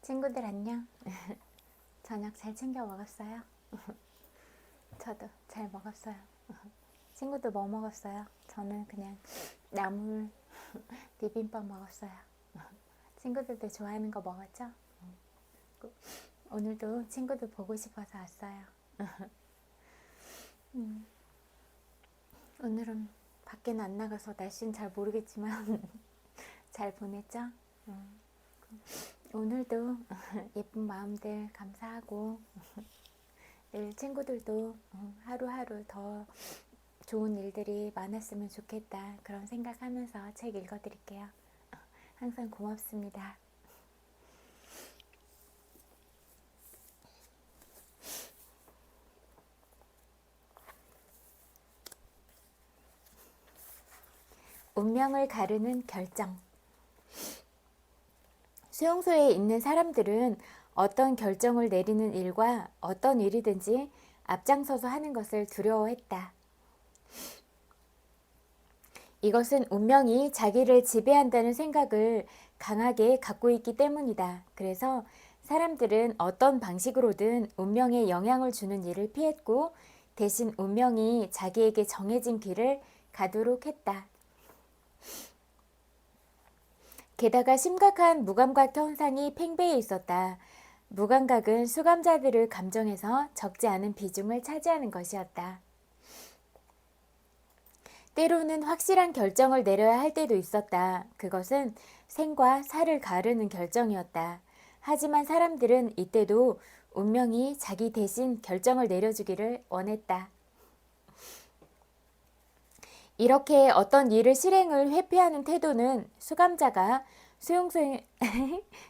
친구들 안녕. 저녁 잘 챙겨 먹었어요? 저도 잘 먹었어요. 친구들 뭐 먹었어요? 저는 그냥 나물 비빔밥 먹었어요. 친구들도 좋아하는 거 먹었죠? 오늘도 친구들 보고 싶어서 왔어요. 오늘은 밖에는 안 나가서 날씨는 잘 모르겠지만 잘 보냈죠? 오늘도 예쁜 마음들 감사하고 늘 친구들도 하루하루 더 좋은 일들이 많았으면 좋겠다 그런 생각하면서 책 읽어드릴게요. 항상 고맙습니다. 운명을 가르는 결정. 수용소에 있는 사람들은 어떤 결정을 내리는 일과 어떤 일이든지 앞장서서 하는 것을 두려워했다. 이것은 운명이 자기를 지배한다는 생각을 강하게 갖고 있기 때문이다. 그래서 사람들은 어떤 방식으로든 운명에 영향을 주는 일을 피했고 대신 운명이 자기에게 정해진 길을 가도록 했다. 게다가 심각한 무감각 현상이 팽배해 있었다. 무감각은 수감자들의 감정에서 적지 않은 비중을 차지하는 것이었다. 때로는 확실한 결정을 내려야 할 때도 있었다. 그것은 생과 사를 가르는 결정이었다. 하지만 사람들은 이때도 운명이 자기 대신 결정을 내려주기를 원했다. 이렇게 어떤 일을 실행을 회피하는 태도는 수감자가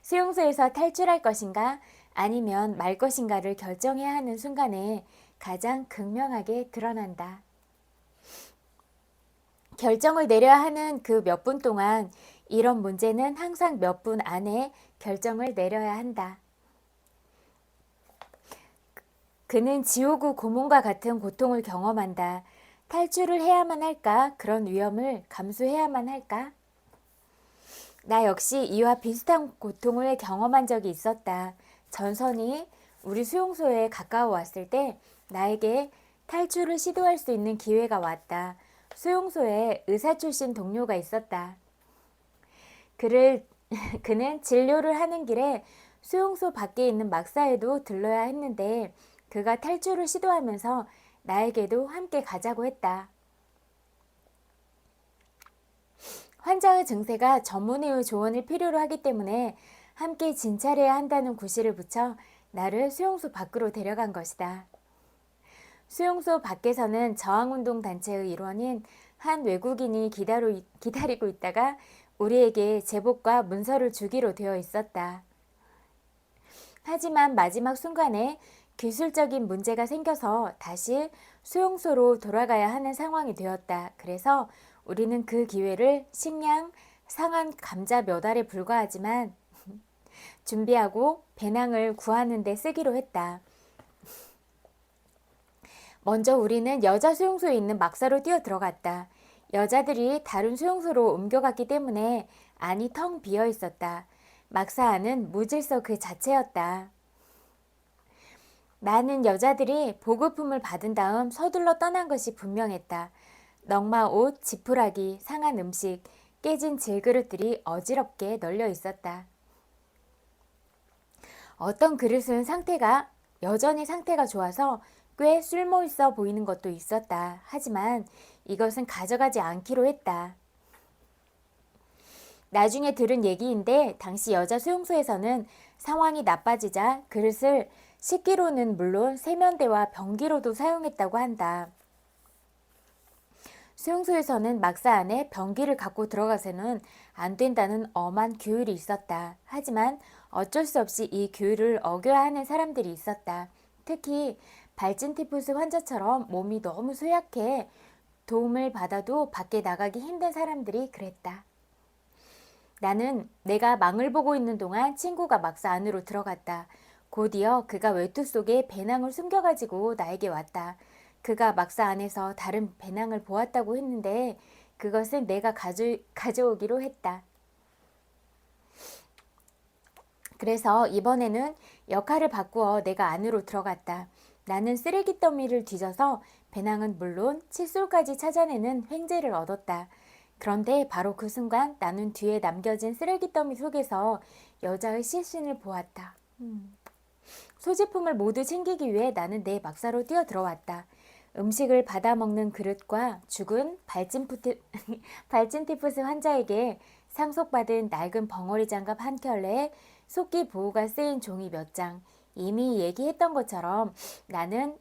수용소에서 탈출할 것인가 아니면 말 것인가를 결정해야 하는 순간에 가장 극명하게 드러난다. 결정을 내려야 하는 그 몇 분 동안 이런 문제는 항상 몇 분 안에 결정을 내려야 한다. 그는 지옥의 고문과 같은 고통을 경험한다. 탈출을 해야만 할까? 그런 위험을 감수해야만 할까? 나 역시 이와 비슷한 고통을 경험한 적이 있었다. 전선이 우리 수용소에 가까워 왔을 때 나에게 탈출을 시도할 수 있는 기회가 왔다. 수용소에 의사 출신 동료가 있었다. 그는 진료를 하는 길에 수용소 밖에 있는 막사에도 들러야 했는데 그가 탈출을 시도하면서 나에게도 함께 가자고 했다. 환자의 증세가 전문의의 조언을 필요로 하기 때문에 함께 진찰해야 한다는 구실을 붙여 나를 수용소 밖으로 데려간 것이다. 수용소 밖에서는 저항운동 단체의 일원인 한 외국인이 기다리고 있다가 우리에게 제복과 문서를 주기로 되어 있었다. 하지만 마지막 순간에 기술적인 문제가 생겨서 다시 수용소로 돌아가야 하는 상황이 되었다. 그래서 우리는 그 기회를 식량, 상한 감자 몇 알에 불과하지만 준비하고 배낭을 구하는 데 쓰기로 했다. 먼저 우리는 여자 수용소에 있는 막사로 뛰어 들어갔다. 여자들이 다른 수용소로 옮겨갔기 때문에 안이 텅 비어 있었다. 막사 안은 무질서 그 자체였다. 많은 여자들이 보급품을 받은 다음 서둘러 떠난 것이 분명했다. 넝마 옷, 지푸라기, 상한 음식, 깨진 질그릇들이 어지럽게 널려 있었다. 어떤 그릇은 여전히 상태가 좋아서 꽤 쓸모 있어 보이는 것도 있었다. 하지만 이것은 가져가지 않기로 했다. 나중에 들은 얘기인데 당시 여자 수용소에서는 상황이 나빠지자 그릇을 식기로는 물론 세면대와 변기로도 사용했다고 한다. 수용소에서는 막사 안에 변기를 갖고 들어가서는 안 된다는 엄한 규율이 있었다. 하지만 어쩔 수 없이 이 규율을 어겨야 하는 사람들이 있었다. 특히 발진티푸스 환자처럼 몸이 너무 쇠약해 도움을 받아도 밖에 나가기 힘든 사람들이 그랬다. 나는 내가 망을 보고 있는 동안 친구가 막사 안으로 들어갔다. 곧이어 그가 외투 속에 배낭을 숨겨가지고 나에게 왔다. 그가 막사 안에서 다른 배낭을 보았다고 했는데 그것은 내가 가져오기로 했다. 그래서 이번에는 역할을 바꾸어 내가 안으로 들어갔다. 나는 쓰레기 더미를 뒤져서 배낭은 물론 칫솔까지 찾아내는 횡재를 얻었다. 그런데 바로 그 순간 나는 뒤에 남겨진 쓰레기 더미 속에서 여자의 시신을 보았다. 소지품을 모두 챙기기 위해 나는 내 막사로 뛰어들어왔다. 음식을 받아먹는 그릇과 죽은 발진티푸스 환자에게 상속받은 낡은 벙어리 장갑 한 켤레에 속기 보호가 쓰인 종이 몇 장. 이미 얘기했던 것처럼 나는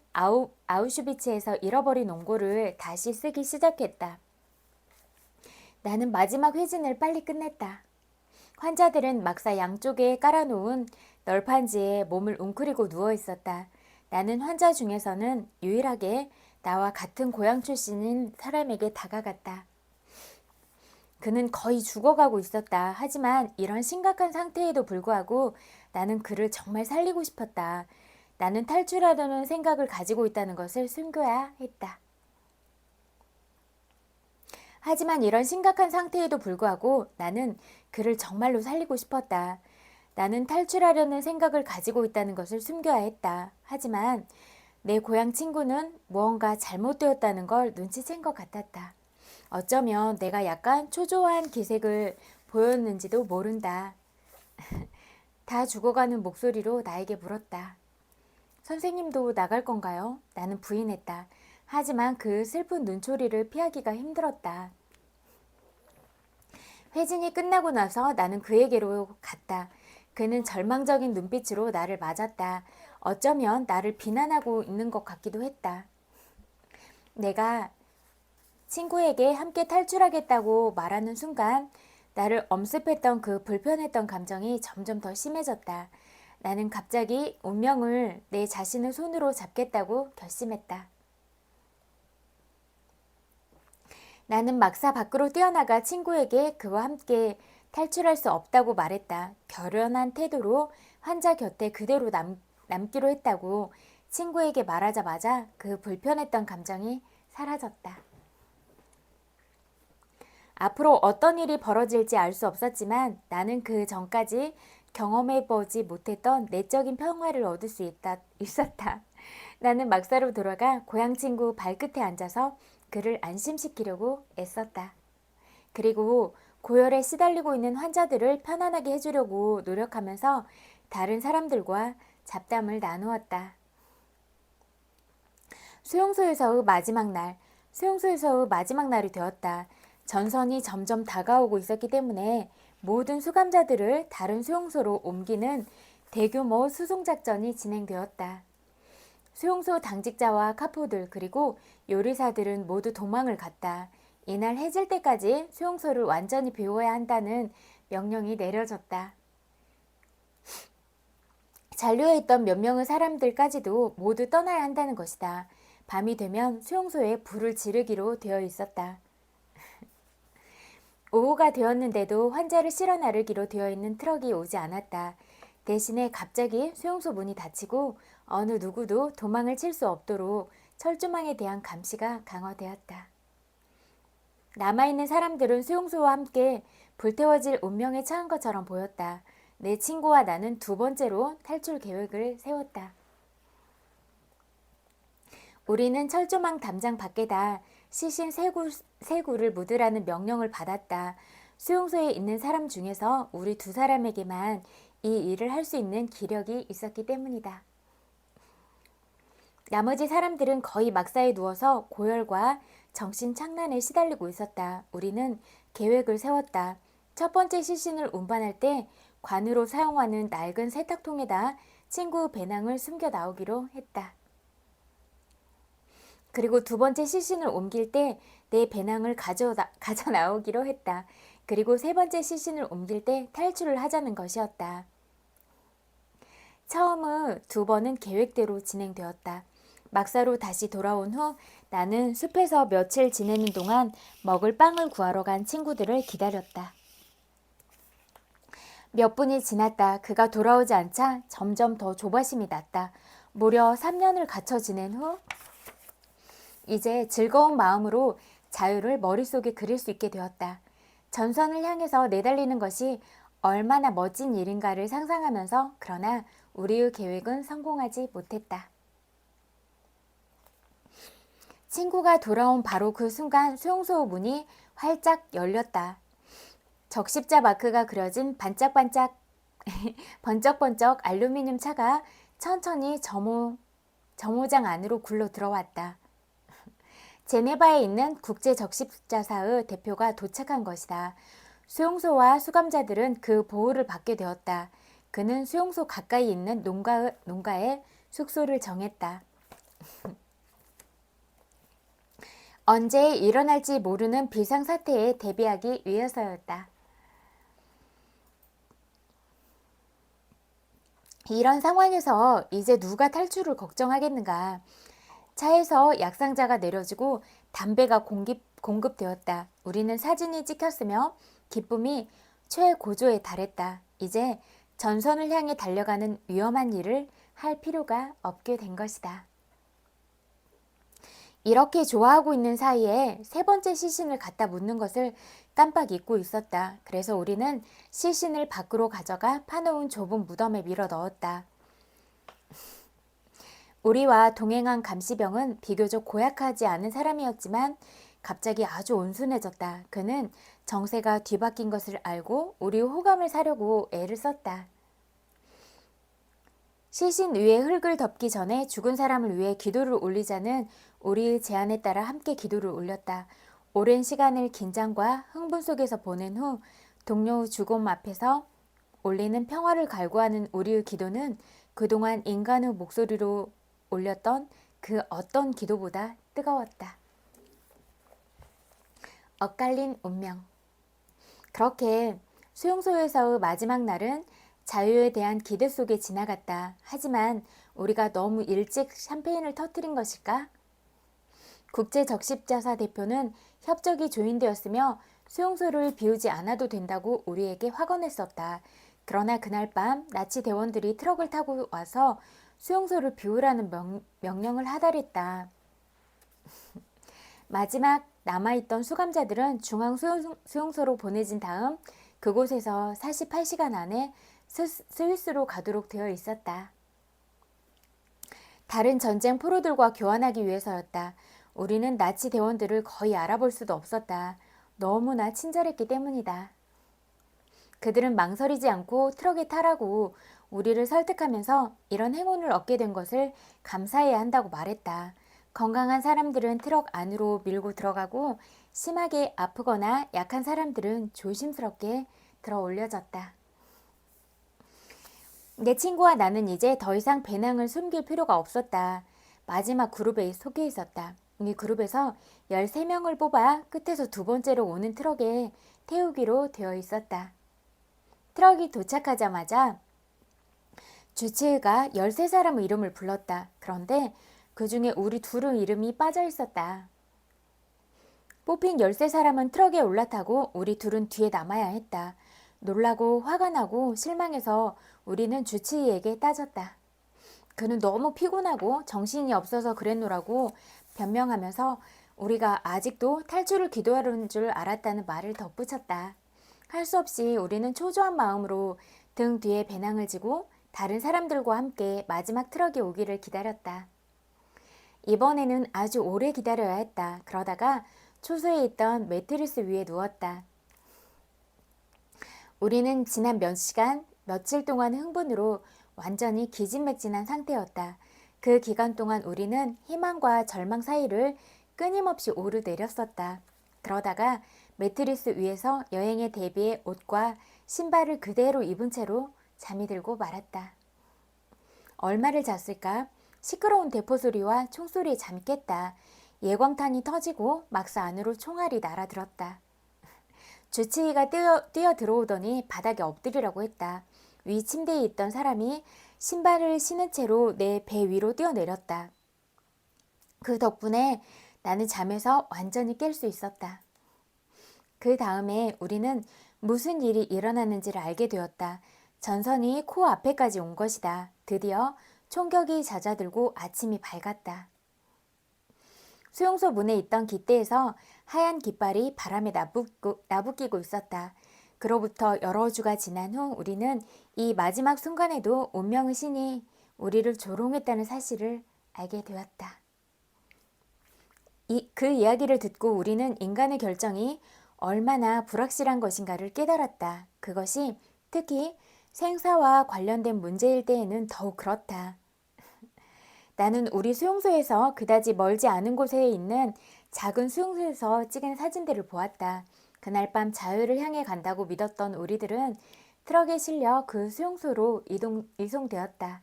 아우슈비츠에서 잃어버린 옹고를 다시 쓰기 시작했다. 나는 마지막 회진을 빨리 끝냈다. 환자들은 막사 양쪽에 깔아놓은 널판지에 몸을 웅크리고 누워 있었다. 나는 환자 중에서는 유일하게 나와 같은 고향 출신인 사람에게 다가갔다. 그는 거의 죽어가고 있었다. 하지만 이런 심각한 상태에도 불구하고 나는 그를 정말 살리고 싶었다. 나는 탈출하려는 생각을 가지고 있다는 것을 숨겨야 했다. 하지만 이런 심각한 상태에도 불구하고 나는 그를 정말로 살리고 싶었다. 나는 탈출하려는 생각을 가지고 있다는 것을 숨겨야 했다. 하지만 내 고향 친구는 무언가 잘못되었다는 걸 눈치챈 것 같았다. 어쩌면 내가 약간 초조한 기색을 보였는지도 모른다. 다 죽어가는 목소리로 나에게 물었다. 선생님도 나갈 건가요? 나는 부인했다. 하지만 그 슬픈 눈초리를 피하기가 힘들었다. 회진이 끝나고 나서 나는 그에게로 갔다. 그는 절망적인 눈빛으로 나를 맞았다. 어쩌면 나를 비난하고 있는 것 같기도 했다. 내가 친구에게 함께 탈출하겠다고 말하는 순간 나를 엄습했던 그 불편했던 감정이 점점 더 심해졌다. 나는 갑자기 운명을 내 자신의 손으로 잡겠다고 결심했다. 나는 막사 밖으로 뛰어나가 친구에게 그와 함께 탈출할 수 없다고 말했다. 결연한 태도로 환자 곁에 그대로 남기로 했다고 친구에게 말하자마자 그 불편했던 감정이 사라졌다. 앞으로 어떤 일이 벌어질지 알 수 없었지만 나는 그 전까지 경험해보지 못했던 내적인 평화를 얻을 수 있었다. 나는 막사로 돌아가 고향 친구 발끝에 앉아서 그를 안심시키려고 애썼다. 그리고 고열에 시달리고 있는 환자들을 편안하게 해주려고 노력하면서 다른 사람들과 잡담을 나누었다. 수용소에서의 마지막 날이 되었다. 전선이 점점 다가오고 있었기 때문에 모든 수감자들을 다른 수용소로 옮기는 대규모 수송작전이 진행되었다. 수용소 당직자와 카포들 그리고 요리사들은 모두 도망을 갔다. 이날 해질 때까지 수용소를 완전히 비워야 한다는 명령이 내려졌다. 잔류해 있던 몇 명의 사람들까지도 모두 떠나야 한다는 것이다. 밤이 되면 수용소에 불을 지르기로 되어 있었다. 오후가 되었는데도 환자를 실어 나르기로 되어 있는 트럭이 오지 않았다. 대신에 갑자기 수용소 문이 닫히고 어느 누구도 도망을 칠 수 없도록 철조망에 대한 감시가 강화되었다. 남아있는 사람들은 수용소와 함께 불태워질 운명에 처한 것처럼 보였다. 내 친구와 나는 두 번째로 탈출 계획을 세웠다. 우리는 철조망 담장 밖에다 시신 세 구를 묻으라는 명령을 받았다. 수용소에 있는 사람 중에서 우리 두 사람에게만 이 일을 할 수 있는 기력이 있었기 때문이다. 나머지 사람들은 거의 막사에 누워서 고열과 정신 착란에 시달리고 있었다. 우리는 계획을 세웠다. 첫 번째 시신을 운반할 때 관으로 사용하는 낡은 세탁통에다 친구 배낭을 숨겨 나오기로 했다. 그리고 두 번째 시신을 옮길 때 내 배낭을 가져 나오기로 했다. 그리고 세 번째 시신을 옮길 때 탈출을 하자는 것이었다. 처음의 두 번은 계획대로 진행되었다. 막사로 다시 돌아온 후 나는 숲에서 며칠 지내는 동안 먹을 빵을 구하러 간 친구들을 기다렸다. 몇 분이 지났다. 그가 돌아오지 않자 점점 더 조바심이 났다. 무려 3년을 갇혀 지낸 후 이제 즐거운 마음으로 자유를 머릿속에 그릴 수 있게 되었다. 전선을 향해서 내달리는 것이 얼마나 멋진 일인가를 상상하면서 그러나 우리의 계획은 성공하지 못했다. 친구가 돌아온 바로 그 순간 수용소 문이 활짝 열렸다. 적십자 마크가 그려진 반짝반짝 번쩍번쩍 알루미늄 차가 천천히 점호장 안으로 굴러 들어왔다. 제네바에 있는 국제적십자사의 대표가 도착한 것이다. 수용소와 수감자들은 그 보호를 받게 되었다. 그는 수용소 가까이 있는 농가에 숙소를 정했다. 언제 일어날지 모르는 비상사태에 대비하기 위해서였다. 이런 상황에서 이제 누가 탈출을 걱정하겠는가. 차에서 약상자가 내려지고 담배가 공급되었다. 우리는 사진이 찍혔으며 기쁨이 최고조에 달했다. 이제 전선을 향해 달려가는 위험한 일을 할 필요가 없게 된 것이다. 이렇게 좋아하고 있는 사이에 세 번째 시신을 갖다 묻는 것을 깜빡 잊고 있었다. 그래서 우리는 시신을 밖으로 가져가 파놓은 좁은 무덤에 밀어 넣었다. 우리와 동행한 감시병은 비교적 고약하지 않은 사람이었지만 갑자기 아주 온순해졌다. 그는 정세가 뒤바뀐 것을 알고 우리 호감을 사려고 애를 썼다. 시신 위에 흙을 덮기 전에 죽은 사람을 위해 기도를 올리자는 우리의 제안에 따라 함께 기도를 올렸다. 오랜 시간을 긴장과 흥분 속에서 보낸 후 동료의 죽음 앞에서 올리는 평화를 갈구하는 우리의 기도는 그동안 인간의 목소리로 올렸던 그 어떤 기도보다 뜨거웠다. 엇갈린 운명. 그렇게 수용소에서의 마지막 날은 자유에 대한 기대 속에 지나갔다. 하지만 우리가 너무 일찍 샴페인을 터뜨린 것일까? 국제적십자사 대표는 협적이 조인되었으며 수용소를 비우지 않아도 된다고 우리에게 확언했었다. 그러나 그날 밤 나치 대원들이 트럭을 타고 와서 수용소를 비우라는 명령을 하달했다. 마지막 남아있던 수감자들은 중앙 수용소로 보내진 다음 그곳에서 48시간 안에 스위스로 가도록 되어 있었다. 다른 전쟁 포로들과 교환하기 위해서였다. 우리는 나치 대원들을 거의 알아볼 수도 없었다. 너무나 친절했기 때문이다. 그들은 망설이지 않고 트럭에 타라고 우리를 설득하면서 이런 행운을 얻게 된 것을 감사해야 한다고 말했다. 건강한 사람들은 트럭 안으로 밀고 들어가고 심하게 아프거나 약한 사람들은 조심스럽게 들어 올려졌다. 내 친구와 나는 이제 더 이상 배낭을 숨길 필요가 없었다. 마지막 그룹에 속해 있었다. 이 그룹에서 13명을 뽑아 끝에서 두 번째로 오는 트럭에 태우기로 되어 있었다. 트럭이 도착하자마자 주치의가 13사람의 이름을 불렀다. 그런데 그 중에 우리 둘의 이름이 빠져 있었다. 뽑힌 13사람은 트럭에 올라타고 우리 둘은 뒤에 남아야 했다. 놀라고 화가 나고 실망해서 우리는 주치의에게 따졌다. 그는 너무 피곤하고 정신이 없어서 그랬노라고 변명하면서 우리가 아직도 탈출을 기도하는 줄 알았다는 말을 덧붙였다. 할 수 없이 우리는 초조한 마음으로 등 뒤에 배낭을 지고 다른 사람들과 함께 마지막 트럭이 오기를 기다렸다. 이번에는 아주 오래 기다려야 했다. 그러다가 초소에 있던 매트리스 위에 누웠다. 우리는 지난 몇 시간, 며칠 동안 흥분으로 완전히 기진맥진한 상태였다. 그 기간 동안 우리는 희망과 절망 사이를 끊임없이 오르내렸었다. 그러다가 매트리스 위에서 여행에 대비해 옷과 신발을 그대로 입은 채로 잠이 들고 말았다. 얼마를 잤을까? 시끄러운 대포 소리와 총소리에 잠이 깼다. 예광탄이 터지고 막사 안으로 총알이 날아들었다. 주치의가 뛰어 들어오더니 바닥에 엎드리라고 했다. 위 침대에 있던 사람이 신발을 신은 채로 내 배 위로 뛰어내렸다. 그 덕분에 나는 잠에서 완전히 깰 수 있었다. 그 다음에 우리는 무슨 일이 일어났는지를 알게 되었다. 전선이 코 앞에까지 온 것이다. 드디어 총격이 잦아들고 아침이 밝았다. 수용소 문에 있던 깃대에서 하얀 깃발이 바람에 나부끼고 있었다. 그로부터 여러 주가 지난 후 우리는 이 마지막 순간에도 운명의 신이 우리를 조롱했다는 사실을 알게 되었다. 그 이야기를 듣고 우리는 인간의 결정이 얼마나 불확실한 것인가를 깨달았다. 그것이 특히 생사와 관련된 문제일 때에는 더욱 그렇다. 나는 우리 수용소에서 그다지 멀지 않은 곳에 있는 작은 수용소에서 찍은 사진들을 보았다. 그날 밤 자유를 향해 간다고 믿었던 우리들은 트럭에 실려 그 수용소로 이송되었다.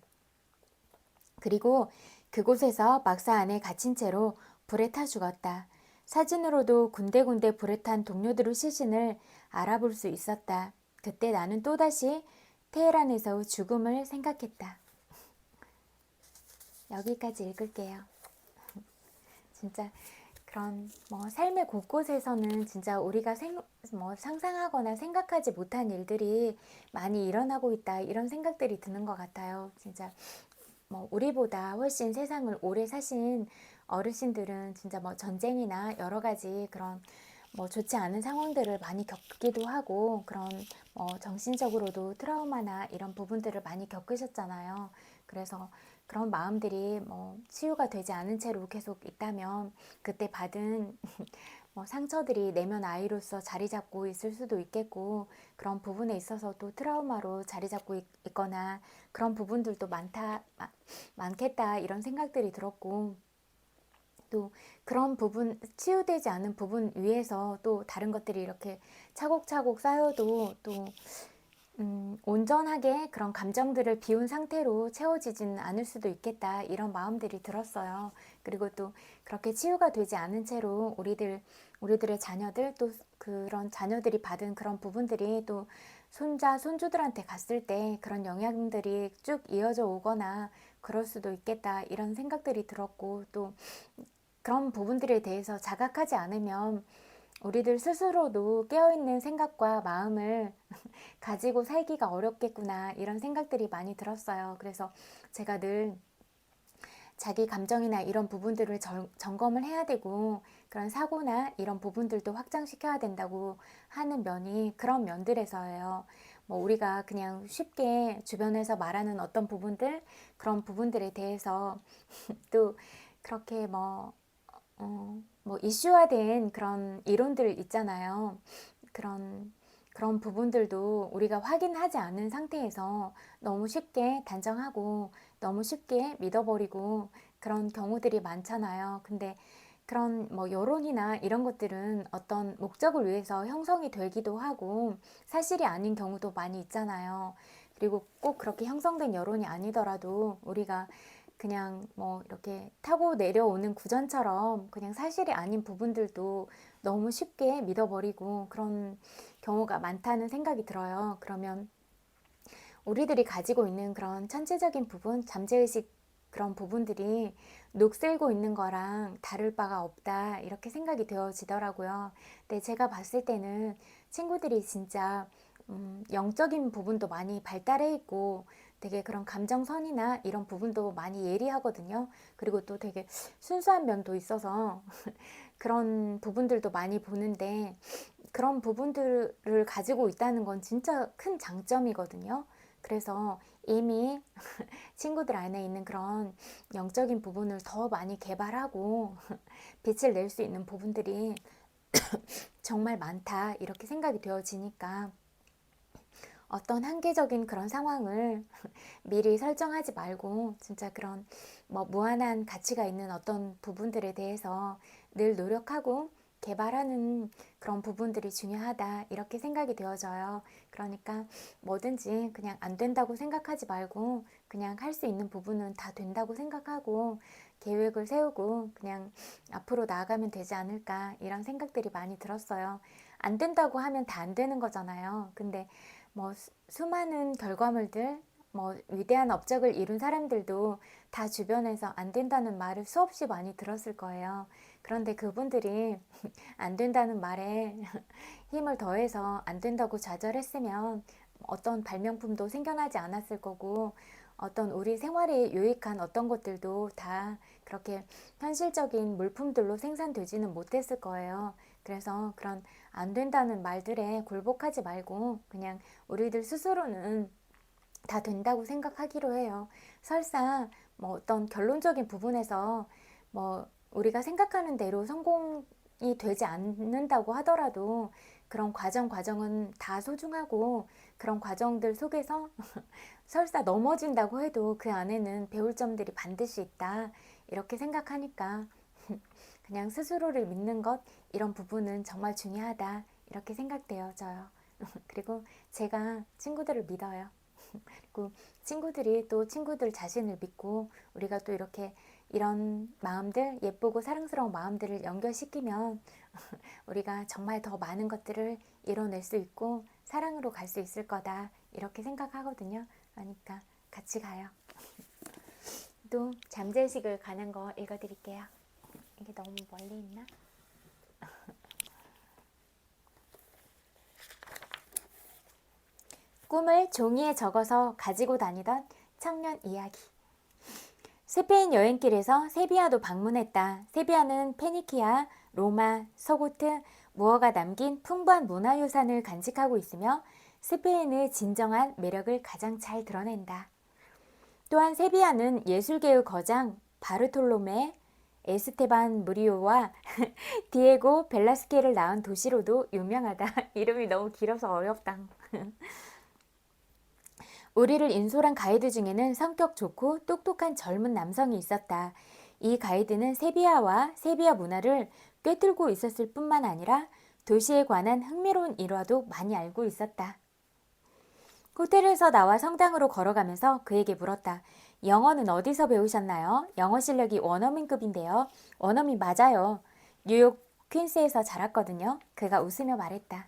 그리고 그곳에서 막사 안에 갇힌 채로 불에 타 죽었다. 사진으로도 군데군데 불에 탄 동료들의 시신을 알아볼 수 있었다. 그때 나는 또다시 테헤란에서의 죽음을 생각했다. 여기까지 읽을게요. 진짜 그런 삶의 곳곳에서는 진짜 우리가 상상하거나 생각하지 못한 일들이 많이 일어나고 있다, 이런 생각들이 드는 것 같아요. 진짜 우리보다 훨씬 세상을 오래 사신 어르신들은 진짜 전쟁이나 여러 가지 그런 좋지 않은 상황들을 많이 겪기도 하고, 그런 정신적으로도 트라우마나 이런 부분들을 많이 겪으셨잖아요. 그래서 그런 마음들이 치유가 되지 않은 채로 계속 있다면 그때 받은 상처들이 내면 아이로서 자리 잡고 있을 수도 있겠고, 그런 부분에 있어서 또 트라우마로 자리 잡고 있거나 그런 부분들도 많겠다, 이런 생각들이 들었고, 또 그런 부분, 치유되지 않은 부분 위에서 또 다른 것들이 이렇게 차곡차곡 쌓여도 또 온전하게 그런 감정들을 비운 상태로 채워지진 않을 수도 있겠다, 이런 마음들이 들었어요. 그리고 또 그렇게 치유가 되지 않은 채로 우리들의 자녀들, 또 그런 자녀들이 받은 그런 부분들이 또 손자, 손주들한테 갔을 때 그런 영향들이 쭉 이어져 오거나 그럴 수도 있겠다, 이런 생각들이 들었고, 또 그런 부분들에 대해서 자각하지 않으면 우리들 스스로도 깨어있는 생각과 마음을 가지고 살기가 어렵겠구나, 이런 생각들이 많이 들었어요. 그래서 제가 늘 자기 감정이나 이런 부분들을 점검을 해야 되고, 그런 사고나 이런 부분들도 확장시켜야 된다고 하는 면이 그런 면들에서예요. 우리가 그냥 쉽게 주변에서 말하는 어떤 부분들, 그런 부분들에 대해서 또 그렇게 이슈화된 그런 이론들 있잖아요. 그런 부분들도 우리가 확인하지 않은 상태에서 너무 쉽게 단정하고 너무 쉽게 믿어버리고 그런 경우들이 많잖아요. 근데 그런 여론이나 이런 것들은 어떤 목적을 위해서 형성이 되기도 하고 사실이 아닌 경우도 많이 있잖아요. 그리고 꼭 그렇게 형성된 여론이 아니더라도 우리가 그냥 이렇게 타고 내려오는 구전처럼 그냥 사실이 아닌 부분들도 너무 쉽게 믿어버리고 그런 경우가 많다는 생각이 들어요. 그러면 우리들이 가지고 있는 그런 천체적인 부분, 잠재의식, 그런 부분들이 녹슬고 있는 거랑 다를 바가 없다, 이렇게 생각이 되어지더라고요. 근데 제가 봤을 때는 친구들이 진짜 영적인 부분도 많이 발달해 있고 되게 그런 감정선이나 이런 부분도 많이 예리하거든요. 그리고 또 되게 순수한 면도 있어서 그런 부분들도 많이 보는데, 그런 부분들을 가지고 있다는 건 진짜 큰 장점이거든요. 그래서 이미 친구들 안에 있는 그런 영적인 부분을 더 많이 개발하고 빛을 낼 수 있는 부분들이 정말 많다, 이렇게 생각이 되어지니까 어떤 한계적인 그런 상황을 미리 설정하지 말고 진짜 그런 무한한 가치가 있는 어떤 부분들에 대해서 늘 노력하고 개발하는 그런 부분들이 중요하다, 이렇게 생각이 되어져요. 그러니까 뭐든지 그냥 안 된다고 생각하지 말고 그냥 할 수 있는 부분은 다 된다고 생각하고 계획을 세우고 그냥 앞으로 나아가면 되지 않을까, 이런 생각들이 많이 들었어요. 안 된다고 하면 다 안 되는 거잖아요. 근데 수많은 결과물들, 위대한 업적을 이룬 사람들도 다 주변에서 안 된다는 말을 수없이 많이 들었을 거예요. 그런데 그분들이 안 된다는 말에 힘을 더해서 안 된다고 좌절했으면 어떤 발명품도 생겨나지 않았을 거고, 어떤 우리 생활에 유익한 어떤 것들도 다 그렇게 현실적인 물품들로 생산되지는 못했을 거예요. 그래서 그런 안 된다는 말들에 굴복하지 말고 그냥 우리들 스스로는 다 된다고 생각하기로 해요. 설사 뭐 어떤 결론적인 부분에서 뭐 우리가 생각하는 대로 성공이 되지 않는다고 하더라도 그런 과정은 다 소중하고 그런 과정들 속에서 설사 넘어진다고 해도 그 안에는 배울 점들이 반드시 있다. 이렇게 생각하니까 그냥 스스로를 믿는 것 이런 부분은 정말 중요하다. 이렇게 생각되어져요. 그리고 제가 친구들을 믿어요. 그리고 친구들이 또 친구들 자신을 믿고 우리가 또 이렇게 이런 마음들, 예쁘고 사랑스러운 마음들을 연결시키면 우리가 정말 더 많은 것들을 이뤄낼 수 있고 사랑으로 갈 수 있을 거다. 이렇게 생각하거든요. 그러니까 같이 가요. 또 잠재의식을 가는 거 읽어드릴게요. 이게 너무 멀리 있나? 꿈을 종이에 적어서 가지고 다니던 청년 이야기. 스페인 여행길에서 세비야도 방문했다. 세비야는 페니키아, 로마, 서고트, 무어가 남긴 풍부한 문화유산을 간직하고 있으며 스페인의 진정한 매력을 가장 잘 드러낸다. 또한 세비야는 예술계의 거장 바르톨로메, 에스테반 무리오와 디에고 벨라스케를 낳은 도시로도 유명하다. 이름이 너무 길어서 어렵다. 우리를 인솔한 가이드 중에는 성격 좋고 똑똑한 젊은 남성이 있었다. 이 가이드는 세비야와 세비야 문화를 꿰뚫고 있었을 뿐만 아니라 도시에 관한 흥미로운 일화도 많이 알고 있었다. 호텔에서 나와 성당으로 걸어가면서 그에게 물었다. 영어는 어디서 배우셨나요? 영어 실력이 원어민급인데요. 원어민 맞아요. 뉴욕 퀸스에서 자랐거든요. 그가 웃으며 말했다.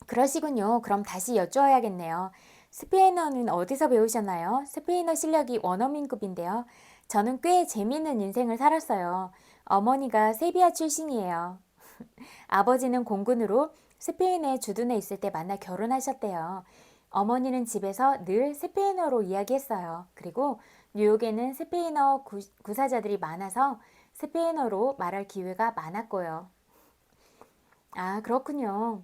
그러시군요. 그럼 다시 여쭈어야겠네요. 스페인어는 어디서 배우셨나요? 스페인어 실력이 원어민급인데요. 저는 꽤 재미있는 인생을 살았어요. 어머니가 세비야 출신이에요. 아버지는 공군으로 스페인에 주둔해 있을 때 만나 결혼하셨대요. 어머니는 집에서 늘 스페인어로 이야기했어요. 그리고 뉴욕에는 스페인어 구사자들이 많아서 스페인어로 말할 기회가 많았고요. 아, 그렇군요.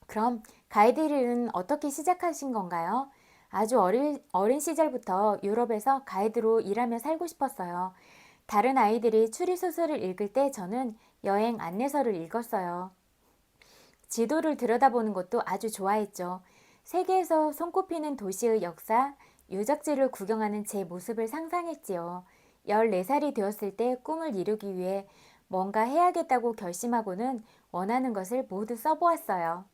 그럼 가이드 일은 어떻게 시작하신 건가요? 아주 어린 시절부터 유럽에서 가이드로 일하며 살고 싶었어요. 다른 아이들이 추리소설을 읽을 때 저는 여행 안내서를 읽었어요. 지도를 들여다보는 것도 아주 좋아했죠. 세계에서 손꼽히는 도시의 역사, 유적지를 구경하는 제 모습을 상상했지요. 14살이 되었을 때 꿈을 이루기 위해 뭔가 해야겠다고 결심하고는 원하는 것을 모두 써보았어요.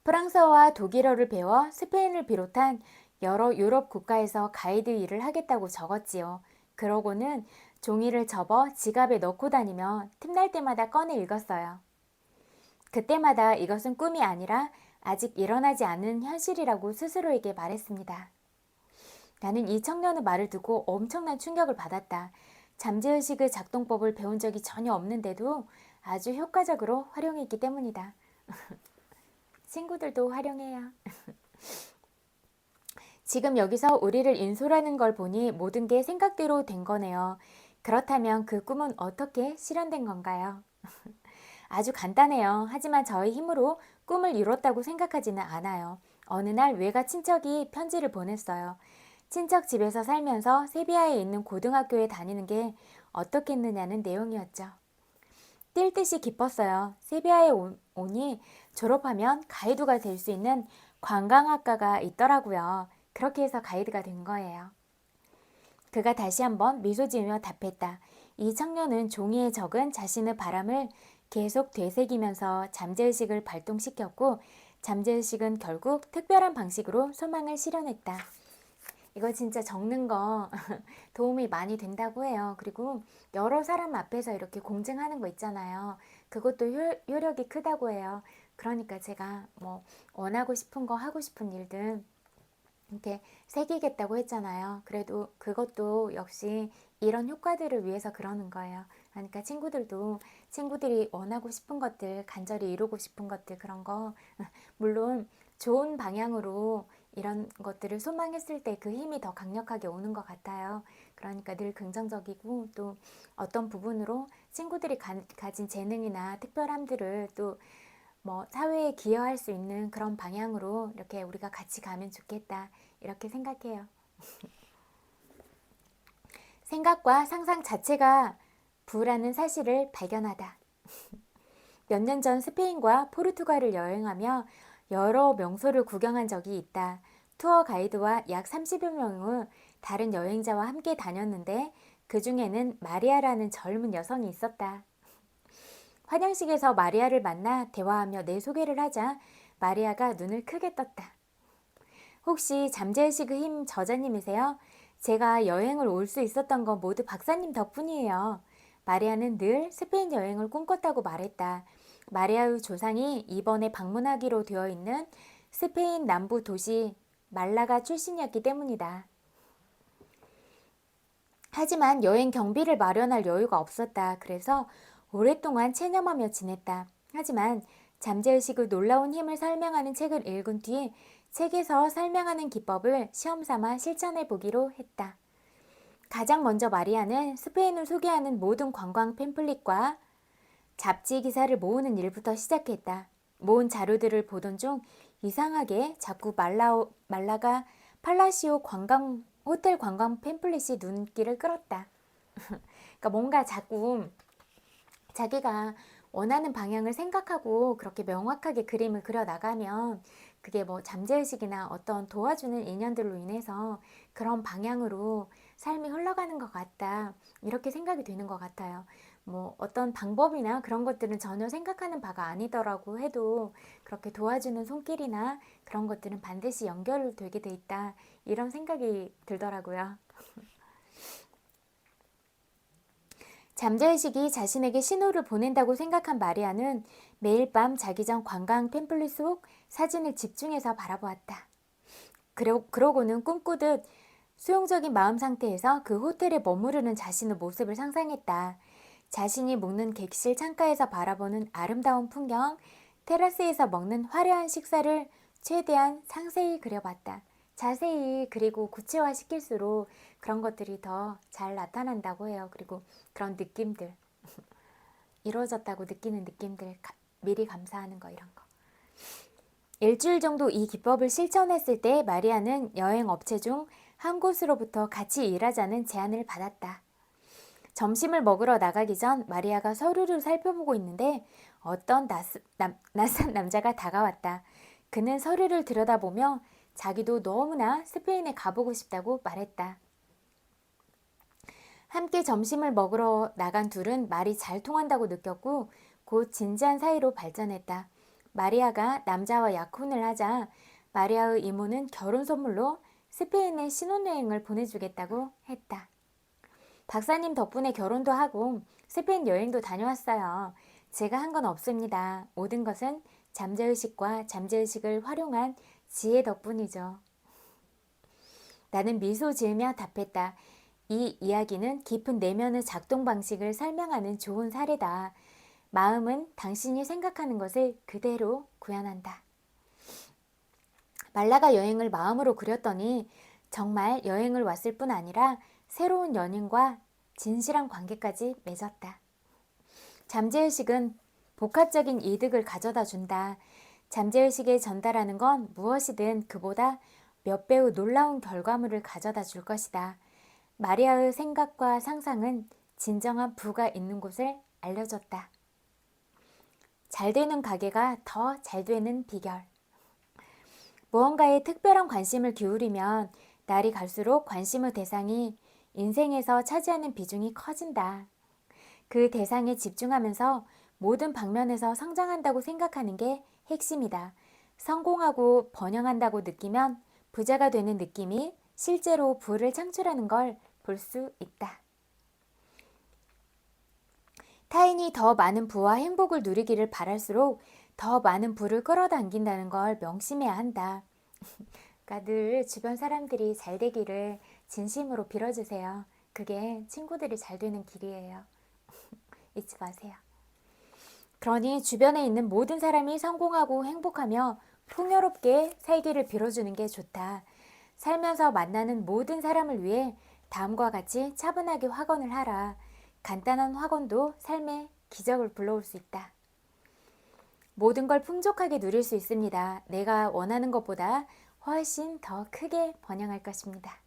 프랑스어와 독일어를 배워 스페인을 비롯한 여러 유럽 국가에서 가이드 일을 하겠다고 적었지요. 그러고는 종이를 접어 지갑에 넣고 다니며 틈날 때마다 꺼내 읽었어요. 그때마다 이것은 꿈이 아니라 아직 일어나지 않은 현실이라고 스스로에게 말했습니다. 나는 이 청년의 말을 듣고 엄청난 충격을 받았다. 잠재의식의 작동법을 배운 적이 전혀 없는데도 아주 효과적으로 활용했기 때문이다. 친구들도 활용해요. 지금 여기서 우리를 인솔하는 걸 보니 모든 게 생각대로 된 거네요. 그렇다면 그 꿈은 어떻게 실현된 건가요? 아주 간단해요. 하지만 저의 힘으로 꿈을 이뤘다고 생각하지는 않아요. 어느 날 외가 친척이 편지를 보냈어요. 친척 집에서 살면서 세비야에 있는 고등학교에 다니는 게 어떻겠느냐는 내용이었죠. 뛸 듯이 기뻤어요. 세비야에 오니 졸업하면 가이드가 될 수 있는 관광학과가 있더라고요. 그렇게 해서 가이드가 된 거예요. 그가 다시 한번 미소 지으며 답했다. 이 청년은 종이에 적은 자신의 바람을 계속 되새기면서 잠재의식을 발동시켰고 잠재의식은 결국 특별한 방식으로 소망을 실현했다. 이거 진짜 적는 거 도움이 많이 된다고 해요. 그리고 여러 사람 앞에서 이렇게 공증하는 거 있잖아요. 그것도 효력이 크다고 해요. 그러니까 제가 뭐 원하고 싶은 거 하고 싶은 일들 이렇게 새기겠다고 했잖아요. 그래도 그것도 역시 이런 효과들을 위해서 그러는 거예요. 그러니까 친구들도 친구들이 원하고 싶은 것들, 간절히 이루고 싶은 것들 그런 거 물론 좋은 방향으로 이런 것들을 소망했을 때 그 힘이 더 강력하게 오는 것 같아요. 그러니까 늘 긍정적이고 또 어떤 부분으로 친구들이 가진 재능이나 특별함들을 또 뭐 사회에 기여할 수 있는 그런 방향으로 이렇게 우리가 같이 가면 좋겠다. 이렇게 생각해요. 생각과 상상 자체가 부라는 사실을 발견하다. 몇 년 전 스페인과 포르투갈을 여행하며 여러 명소를 구경한 적이 있다. 투어 가이드와 약 30여 명의 다른 여행자와 함께 다녔는데 그 중에는 마리아라는 젊은 여성이 있었다. 환영식에서 마리아를 만나 대화하며 내 소개를 하자 마리아가 눈을 크게 떴다. 혹시 잠재의식의 힘 저자님이세요? 제가 여행을 올 수 있었던 건 모두 박사님 덕분이에요. 마리아는 늘 스페인 여행을 꿈꿨다고 말했다. 마리아의 조상이 이번에 방문하기로 되어 있는 스페인 남부 도시 말라가 출신이었기 때문이다. 하지만 여행 경비를 마련할 여유가 없었다. 그래서 오랫동안 체념하며 지냈다. 하지만 잠재의식의 놀라운 힘을 설명하는 책을 읽은 뒤 책에서 설명하는 기법을 시험삼아 실천해 보기로 했다. 가장 먼저 마리아는 스페인을 소개하는 모든 관광 팸플릿과 잡지 기사를 모으는 일부터 시작했다. 모은 자료들을 보던 중 이상하게 자꾸 말라가 팔라시오 호텔 관광 팸플릿이 눈길을 끌었다. 그러니까 뭔가 자꾸 자기가 원하는 방향을 생각하고 그렇게 명확하게 그림을 그려 나가면 그게 뭐 잠재의식이나 어떤 도와주는 인연들로 인해서 그런 방향으로 삶이 흘러가는 것 같다. 이렇게 생각이 되는 것 같아요. 뭐 어떤 방법이나 그런 것들은 전혀 생각하는 바가 아니더라고 해도 그렇게 도와주는 손길이나 그런 것들은 반드시 연결되게 돼 있다. 이런 생각이 들더라고요. 잠재의식이 자신에게 신호를 보낸다고 생각한 마리아는 매일 밤 자기 전 관광 팸플릿 속 사진을 집중해서 바라보았다. 그러고는 꿈꾸듯 수용적인 마음 상태에서 그 호텔에 머무르는 자신의 모습을 상상했다. 자신이 묵는 객실 창가에서 바라보는 아름다운 풍경, 테라스에서 먹는 화려한 식사를 최대한 상세히 그려봤다. 자세히 그리고 구체화시킬수록 그런 것들이 더 잘 나타난다고 해요. 그리고 그런 느낌들, 이루어졌다고 느끼는 느낌들, 미리 감사하는 거 이런 거. 일주일 정도 이 기법을 실천했을 때 마리아는 여행 업체 중 한 곳으로부터 같이 일하자는 제안을 받았다. 점심을 먹으러 나가기 전 마리아가 서류를 살펴보고 있는데 어떤 낯선 남자가 다가왔다. 그는 서류를 들여다보며 자기도 너무나 스페인에 가보고 싶다고 말했다. 함께 점심을 먹으러 나간 둘은 말이 잘 통한다고 느꼈고 곧 진지한 사이로 발전했다. 마리아가 남자와 약혼을 하자 마리아의 이모는 결혼 선물로 스페인에 신혼여행을 보내주겠다고 했다. 박사님 덕분에 결혼도 하고 스페인 여행도 다녀왔어요. 제가 한 건 없습니다. 모든 것은 잠재의식과 잠재의식을 활용한 지혜 덕분이죠. 나는 미소 지으며 답했다. 이 이야기는 깊은 내면의 작동 방식을 설명하는 좋은 사례다. 마음은 당신이 생각하는 것을 그대로 구현한다. 말라가 여행을 마음으로 그렸더니 정말 여행을 왔을 뿐 아니라 새로운 연인과 진실한 관계까지 맺었다. 잠재의식은 복합적인 이득을 가져다 준다. 잠재의식에 전달하는 건 무엇이든 그보다 몇 배의 놀라운 결과물을 가져다 줄 것이다. 마리아의 생각과 상상은 진정한 부가 있는 곳을 알려줬다. 잘 되는 가게가 더 잘 되는 비결. 무언가에 특별한 관심을 기울이면 날이 갈수록 관심의 대상이 인생에서 차지하는 비중이 커진다. 그 대상에 집중하면서 모든 방면에서 성장한다고 생각하는 게 핵심이다. 성공하고 번영한다고 느끼면 부자가 되는 느낌이 실제로 부를 창출하는 걸 볼 수 있다. 타인이 더 많은 부와 행복을 누리기를 바랄수록 더 많은 부를 끌어당긴다는 걸 명심해야 한다. 그러니까 늘 주변 사람들이 잘 되기를 진심으로 빌어주세요. 그게 친구들이 잘 되는 길이에요. 잊지 마세요. 그러니 주변에 있는 모든 사람이 성공하고 행복하며 풍요롭게 살기를 빌어주는 게 좋다. 살면서 만나는 모든 사람을 위해 다음과 같이 차분하게 확언을 하라. 간단한 확언도 삶의 기적을 불러올 수 있다. 모든 걸 풍족하게 누릴 수 있습니다. 내가 원하는 것보다 훨씬 더 크게 번영할 것입니다.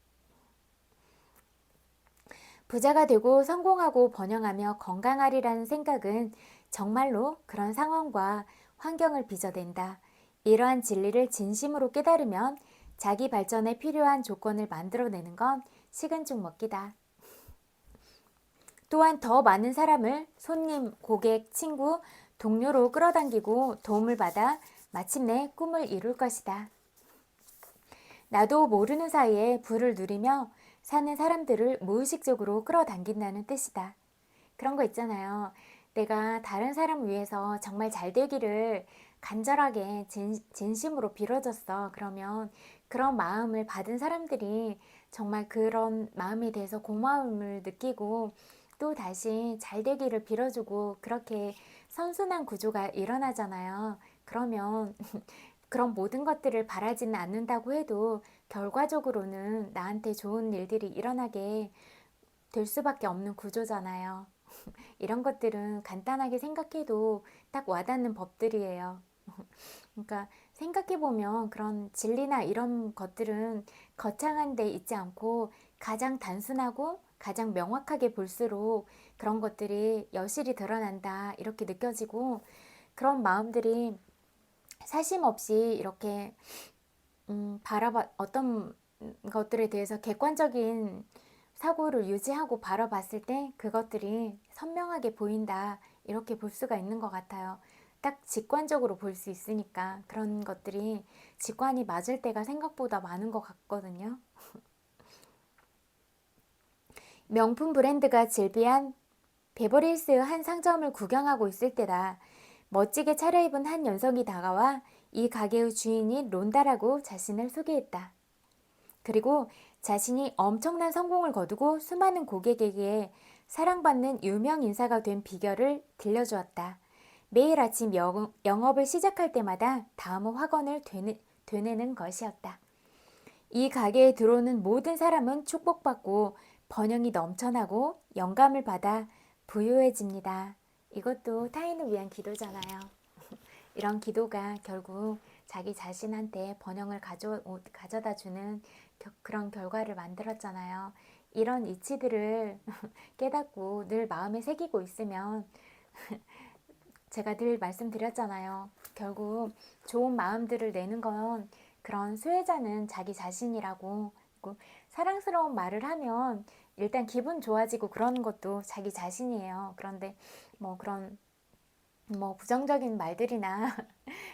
부자가 되고 성공하고 번영하며 건강하리라는 생각은 정말로 그런 상황과 환경을 빚어댄다. 이러한 진리를 진심으로 깨달으면 자기 발전에 필요한 조건을 만들어내는 건 식은 죽 먹기다. 또한 더 많은 사람을 손님, 고객, 친구, 동료로 끌어당기고 도움을 받아 마침내 꿈을 이룰 것이다. 나도 모르는 사이에 부를 누리며 사는 사람들을 무의식적으로 끌어당긴다는 뜻이다. 그런 거 있잖아요. 내가 다른 사람을 위해서 정말 잘 되기를 간절하게 진심으로 빌어줬어. 그러면 그런 마음을 받은 사람들이 정말 그런 마음에 대해서 고마움을 느끼고 또 다시 잘 되기를 빌어주고 그렇게 선순환 구조가 일어나잖아요. 그러면 그런 모든 것들을 바라지는 않는다고 해도 결과적으로는 나한테 좋은 일들이 일어나게 될 수밖에 없는 구조잖아요. 이런 것들은 간단하게 생각해도 딱 와닿는 법들이에요. 그러니까 생각해보면 그런 진리나 이런 것들은 거창한 데 있지 않고 가장 단순하고 가장 명확하게 볼수록 그런 것들이 여실히 드러난다 이렇게 느껴지고 그런 마음들이 사심 없이 이렇게 어떤 것들에 대해서 객관적인 사고를 유지하고 바라봤을 때 그것들이 선명하게 보인다 이렇게 볼 수가 있는 것 같아요. 딱 직관적으로 볼 수 있으니까 그런 것들이 직관이 맞을 때가 생각보다 많은 것 같거든요. 명품 브랜드가 즐비한 베버리힐스 한 상점을 구경하고 있을 때다. 멋지게 차려입은 한 녀석이 다가와 이 가게의 주인이 론다라고 자신을 소개했다. 그리고 자신이 엄청난 성공을 거두고 수많은 고객에게 사랑받는 유명 인사가 된 비결을 들려주었다. 매일 아침 영업을 시작할 때마다 다음의 확언을 되뇌는 것이었다. 이 가게에 들어오는 모든 사람은 축복받고 번영이 넘쳐나고 영감을 받아 부유해집니다. 이것도 타인을 위한 기도잖아요. 이런 기도가 결국 자기 자신한테 번영을 가져다 주는 그런 결과를 만들었잖아요. 이런 이치들을 깨닫고 늘 마음에 새기고 있으면 제가 늘 말씀드렸잖아요. 결국 좋은 마음들을 내는 건 그런 수혜자는 자기 자신이라고. 그리고 사랑스러운 말을 하면 일단 기분 좋아지고 그러는 것도 자기 자신이에요. 그런데 그런 부정적인 말들이나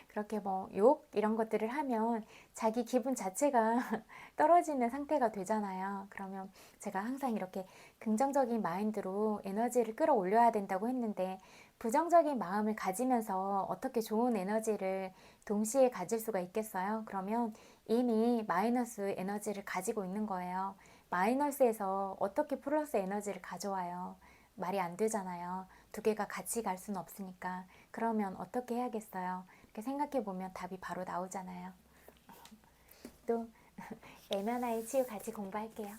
그렇게 욕 이런 것들을 하면 자기 기분 자체가 떨어지는 상태가 되잖아요. 그러면 제가 항상 이렇게 긍정적인 마인드로 에너지를 끌어올려야 된다고 했는데 부정적인 마음을 가지면서 어떻게 좋은 에너지를 동시에 가질 수가 있겠어요? 그러면 이미 마이너스 에너지를 가지고 있는 거예요. 마이너스에서 어떻게 플러스 에너지를 가져와요? 말이 안 되잖아요. 두 개가 같이 갈 수는 없으니까. 그러면 어떻게 해야겠어요? 이렇게 생각해 보면 답이 바로 나오잖아요. 또 내면화의 치유 같이 공부할게요.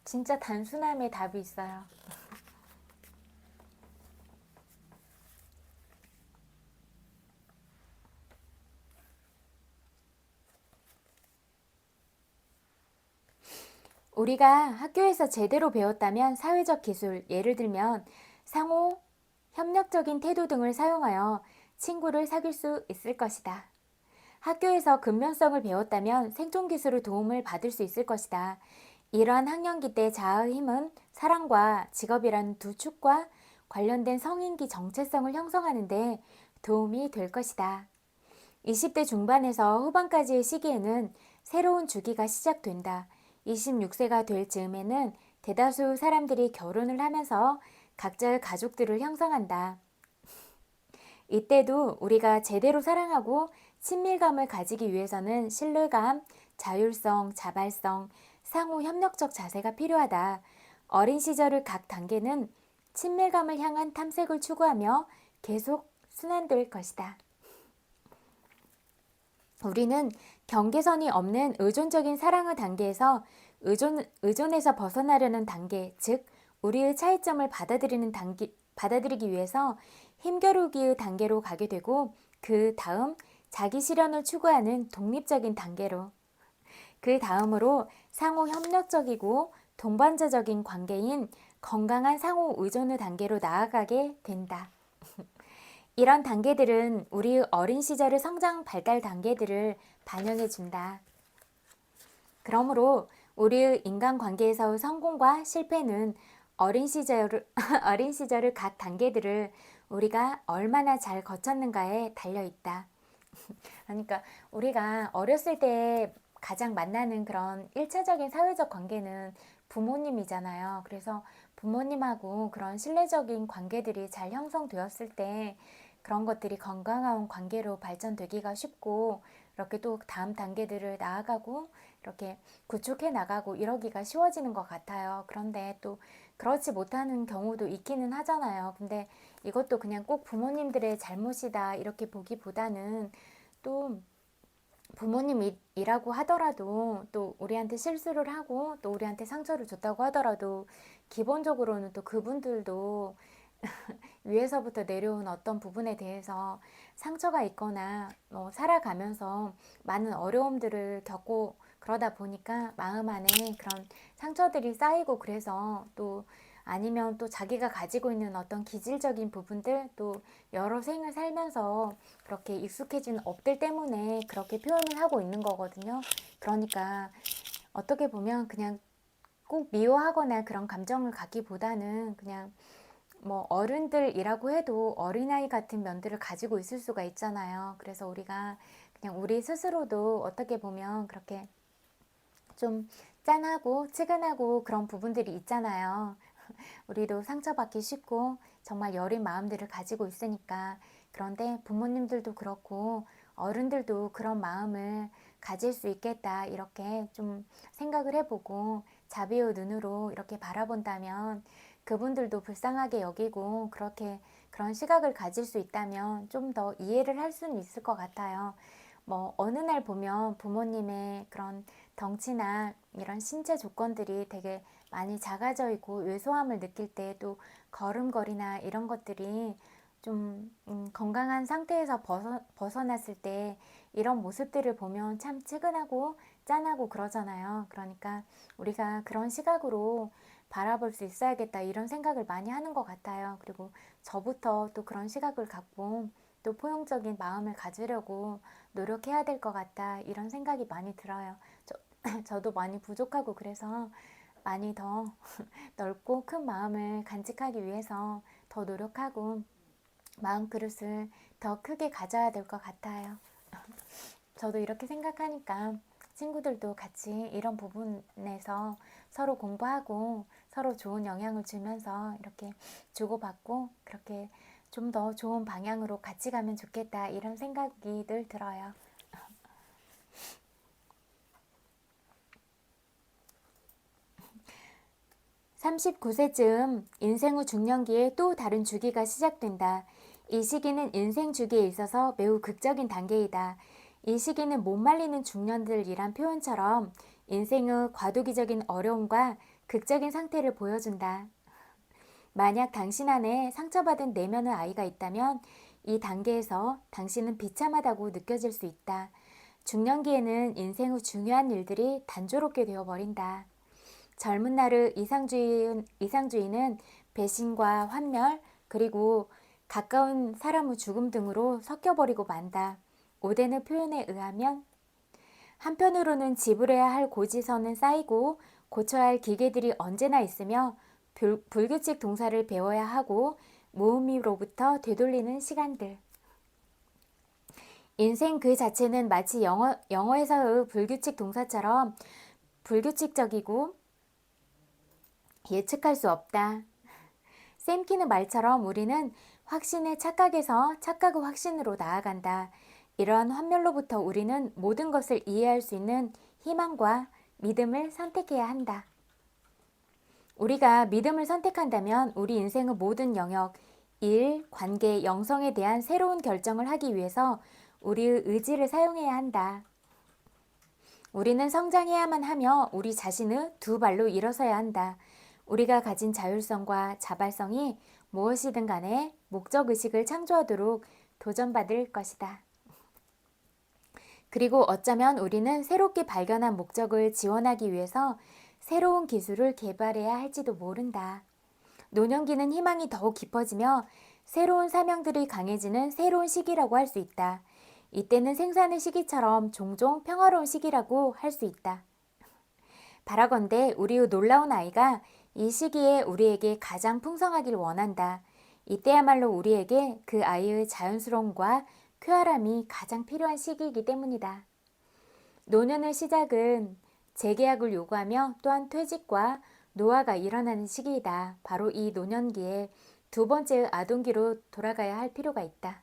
진짜 단순함에 답이 있어요. 우리가 학교에서 제대로 배웠다면 사회적 기술, 예를 들면 상호, 협력적인 태도 등을 사용하여 친구를 사귈 수 있을 것이다. 학교에서 근면성을 배웠다면 생존기술의 도움을 받을 수 있을 것이다. 이러한 학령기 때 자아의 힘은 사랑과 직업이라는 두 축과 관련된 성인기 정체성을 형성하는 데 도움이 될 것이다. 20대 중반에서 후반까지의 시기에는 새로운 주기가 시작된다. 26세가 될 즈음에는 대다수 사람들이 결혼을 하면서 각자의 가족들을 형성한다. 이때도 우리가 제대로 사랑하고 친밀감을 가지기 위해서는 신뢰감, 자율성, 자발성, 상호 협력적 자세가 필요하다. 어린 시절의 각 단계는 친밀감을 향한 탐색을 추구하며 계속 순환될 것이다. 우리는 경계선이 없는 의존적인 사랑의 단계에서 의존에서 벗어나려는 단계, 즉 우리의 차이점을 받아들이기 위해서 힘겨루기의 단계로 가게 되고, 그 다음 자기 실현을 추구하는 독립적인 단계로, 그 다음으로 상호 협력적이고 동반자적인 관계인 건강한 상호 의존의 단계로 나아가게 된다. 이런 단계들은 우리의 어린 시절의 성장 발달 단계들을 반영해 준다. 그러므로 우리의 인간관계에서의 성공과 실패는 어린 시절의 각 단계들을 우리가 얼마나 잘 거쳤는가에 달려 있다. 그러니까 우리가 어렸을 때 가장 만나는 그런 1차적인 사회적 관계는 부모님이잖아요. 그래서 부모님하고 그런 신뢰적인 관계들이 잘 형성되었을 때 그런 것들이 건강한 관계로 발전되기가 쉽고, 이렇게 또 다음 단계들을 나아가고 이렇게 구축해 나가고 이러기가 쉬워지는 것 같아요. 그런데 또 그렇지 못하는 경우도 있기는 하잖아요. 근데 이것도 그냥 꼭 부모님들의 잘못이다 이렇게 보기보다는, 또 부모님이라고 하더라도, 또 우리한테 실수를 하고 또 우리한테 상처를 줬다고 하더라도 기본적으로는 또 그분들도 위에서부터 내려온 어떤 부분에 대해서 상처가 있거나 살아가면서 많은 어려움들을 겪고 그러다 보니까 마음 안에 그런 상처들이 쌓이고, 그래서 또 아니면 또 자기가 가지고 있는 어떤 기질적인 부분들, 또 여러 생을 살면서 그렇게 익숙해진 업들 때문에 그렇게 표현을 하고 있는 거거든요. 그러니까 어떻게 보면 그냥 꼭 미워하거나 그런 감정을 갖기보다는, 그냥 뭐 어른들이라고 해도 어린아이 같은 면들을 가지고 있을 수가 있잖아요. 그래서 우리가 그냥 우리 스스로도 어떻게 보면 그렇게 좀 짠하고 치근하고 그런 부분들이 있잖아요. 우리도 상처받기 쉽고 정말 여린 마음들을 가지고 있으니까. 그런데 부모님들도 그렇고 어른들도 그런 마음을 가질 수 있겠다 이렇게 좀 생각을 해보고 자비의 눈으로 이렇게 바라본다면, 그분들도 불쌍하게 여기고 그렇게 그런 시각을 가질 수 있다면 좀 더 이해를 할 수는 있을 것 같아요. 뭐 어느 날 보면 부모님의 그런 덩치나 이런 신체 조건들이 되게 많이 작아져 있고 왜소함을 느낄 때, 또 걸음걸이나 이런 것들이 좀 건강한 상태에서 벗어났을 때 이런 모습들을 보면 참 측은하고 짠하고 그러잖아요. 그러니까 우리가 그런 시각으로 바라볼 수 있어야겠다 이런 생각을 많이 하는 것 같아요. 그리고 저부터 또 그런 시각을 갖고 또 포용적인 마음을 가지려고 노력해야 될 것 같다 이런 생각이 많이 들어요. 저도 많이 부족하고 그래서 많이 더 넓고 큰 마음을 간직하기 위해서 더 노력하고 마음 그릇을 더 크게 가져야 될 것 같아요. 저도 이렇게 생각하니까 친구들도 같이 이런 부분에서 서로 공부하고 서로 좋은 영향을 주면서 이렇게 주고받고 그렇게 좀 더 좋은 방향으로 같이 가면 좋겠다 이런 생각이 늘 들어요. 39세쯤 인생 후 중년기에 또 다른 주기가 시작된다. 이 시기는 인생 주기에 있어서 매우 극적인 단계이다. 이 시기는 못 말리는 중년들이란 표현처럼 인생의 과도기적인 어려움과 극적인 상태를 보여준다. 만약 당신 안에 상처받은 내면의 아이가 있다면 이 단계에서 당신은 비참하다고 느껴질 수 있다. 중년기에는 인생 후 중요한 일들이 단조롭게 되어버린다. 젊은 날의 이상주의는 배신과 환멸, 그리고 가까운 사람의 죽음 등으로 섞여버리고 만다. 오덴의 표현에 의하면 한편으로는 지불해야 할 고지서는 쌓이고 고쳐야 할 기계들이 언제나 있으며 불규칙 동사를 배워야 하고 모음이로부터 되돌리는 시간들. 인생 그 자체는 마치 영어에서의 불규칙 동사처럼 불규칙적이고 예측할 수 없다. 샘키는 말처럼 우리는 확신의 착각에서 착각의 확신으로 나아간다. 이러한 환멸로부터 우리는 모든 것을 이해할 수 있는 희망과 믿음을 선택해야 한다. 우리가 믿음을 선택한다면 우리 인생의 모든 영역, 일, 관계, 영성에 대한 새로운 결정을 하기 위해서 우리의 의지를 사용해야 한다. 우리는 성장해야만 하며 우리 자신의 두 발로 일어서야 한다. 우리가 가진 자율성과 자발성이 무엇이든 간에 목적의식을 창조하도록 도전받을 것이다. 그리고 어쩌면 우리는 새롭게 발견한 목적을 지원하기 위해서 새로운 기술을 개발해야 할지도 모른다. 노년기는 희망이 더욱 깊어지며 새로운 사명들이 강해지는 새로운 시기라고 할 수 있다. 이때는 생산의 시기처럼 종종 평화로운 시기라고 할 수 있다. 바라건대 우리의 놀라운 아이가 이 시기에 우리에게 가장 풍성하길 원한다. 이때야말로 우리에게 그 아이의 자연스러움과 쾌활함이 가장 필요한 시기이기 때문이다. 노년의 시작은 재계약을 요구하며 또한 퇴직과 노화가 일어나는 시기이다. 바로 이 노년기에 두 번째의 아동기로 돌아가야 할 필요가 있다.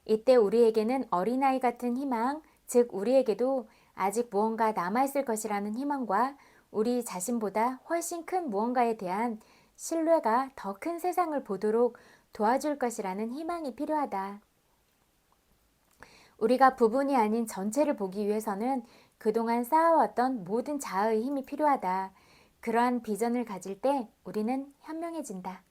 이때 우리에게는 어린아이 같은 희망, 즉 우리에게도 아직 무언가 남아있을 것이라는 희망과 우리 자신보다 훨씬 큰 무언가에 대한 신뢰가 더 큰 세상을 보도록 도와줄 것이라는 희망이 필요하다. 우리가 부분이 아닌 전체를 보기 위해서는 그동안 쌓아왔던 모든 자아의 힘이 필요하다. 그러한 비전을 가질 때 우리는 현명해진다.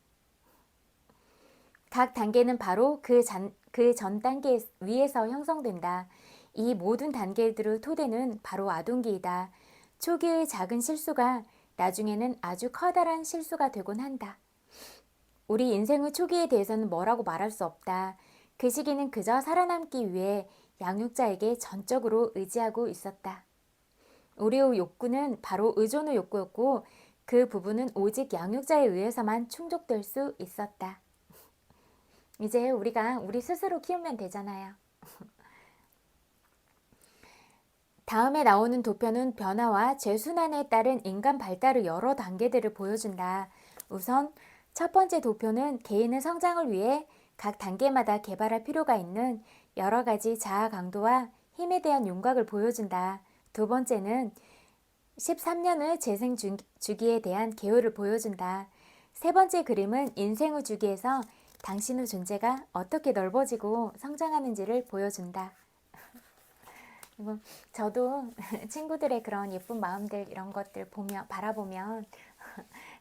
각 단계는 바로 그 전 단계 위에서 형성된다. 이 모든 단계들의 토대는 바로 아동기이다. 초기의 작은 실수가 나중에는 아주 커다란 실수가 되곤 한다. 우리 인생의 초기에 대해서는 뭐라고 말할 수 없다. 그 시기는 그저 살아남기 위해 양육자에게 전적으로 의지하고 있었다. 우리의 욕구는 바로 의존의 욕구였고 그 부분은 오직 양육자에 의해서만 충족될 수 있었다. 이제 우리가 우리 스스로 키우면 되잖아요. 다음에 나오는 도표는 변화와 재순환에 따른 인간 발달의 여러 단계들을 보여준다. 우선 첫 번째 도표는 개인의 성장을 위해 각 단계마다 개발할 필요가 있는 여러 가지 자아 강도와 힘에 대한 윤곽을 보여준다. 두 번째는 13년의 재생 주기에 대한 개요를 보여준다. 세 번째 그림은 인생의 주기에서 당신의 존재가 어떻게 넓어지고 성장하는지를 보여준다. 저도 친구들의 그런 예쁜 마음들 이런 것들 바라보면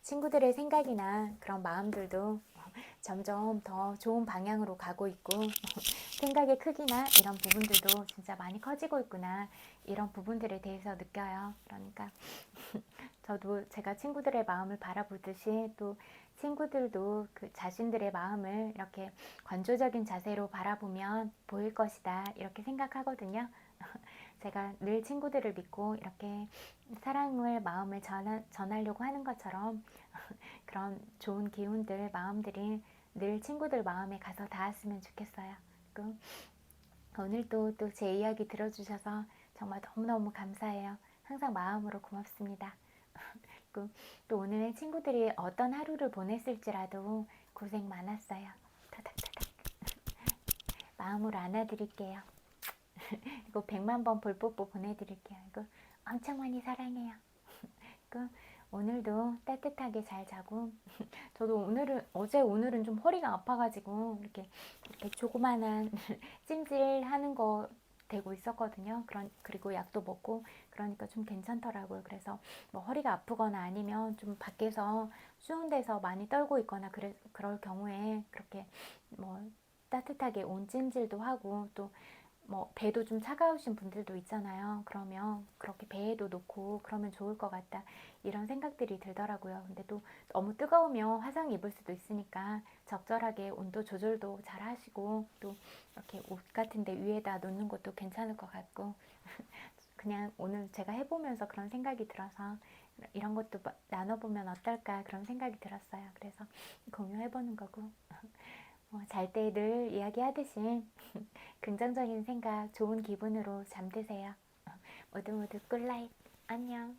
친구들의 생각이나 그런 마음들도 점점 더 좋은 방향으로 가고 있고 생각의 크기나 이런 부분들도 진짜 많이 커지고 있구나 이런 부분들에 대해서 느껴요. 그러니까 저도 제가 친구들의 마음을 바라보듯이 또 친구들도 그 자신들의 마음을 이렇게 관조적인 자세로 바라보면 보일 것이다 이렇게 생각하거든요. 제가 늘 친구들을 믿고 이렇게 사랑을 마음을 전하려고 하는 것처럼 그런 좋은 기운들 마음들이 늘 친구들 마음에 가서 닿았으면 좋겠어요. 그리고 오늘도 또 제 이야기 들어주셔서 정말 너무너무 감사해요. 항상 마음으로 고맙습니다. 그리고 또 오늘 친구들이 어떤 하루를 보냈을지라도 고생 많았어요. 타닥타닥 마음으로 안아드릴게요. 이거 100만 번 볼뽀뽀 보내드릴게요. 이거 엄청 많이 사랑해요. 그 오늘도 따뜻하게 잘 자고 저도 오늘은 좀 허리가 아파가지고 이렇게 조그만한 찜질하는 거 되고 있었거든요. 그리고 약도 먹고 그러니까 좀 괜찮더라고요. 그래서 뭐 허리가 아프거나 아니면 좀 밖에서 추운 데서 많이 떨고 있거나 그럴 경우에 그렇게 뭐 따뜻하게 온찜질도 하고 또 뭐 배도 좀 차가우신 분들도 있잖아요. 그러면 그렇게 배에도 놓고 그러면 좋을 것 같다 이런 생각들이 들더라고요. 근데 또 너무 뜨거우면 화상 입을 수도 있으니까 적절하게 온도 조절도 잘 하시고 또 이렇게 옷 같은 데 위에다 놓는 것도 괜찮을 것 같고 그냥 오늘 제가 해보면서 그런 생각이 들어서 이런 것도 나눠보면 어떨까 그런 생각이 들었어요. 그래서 공유해보는 거고 잘 때 늘 이야기하듯이 긍정적인 생각, 좋은 기분으로 잠드세요. 모두 모두 굿나잇. 안녕.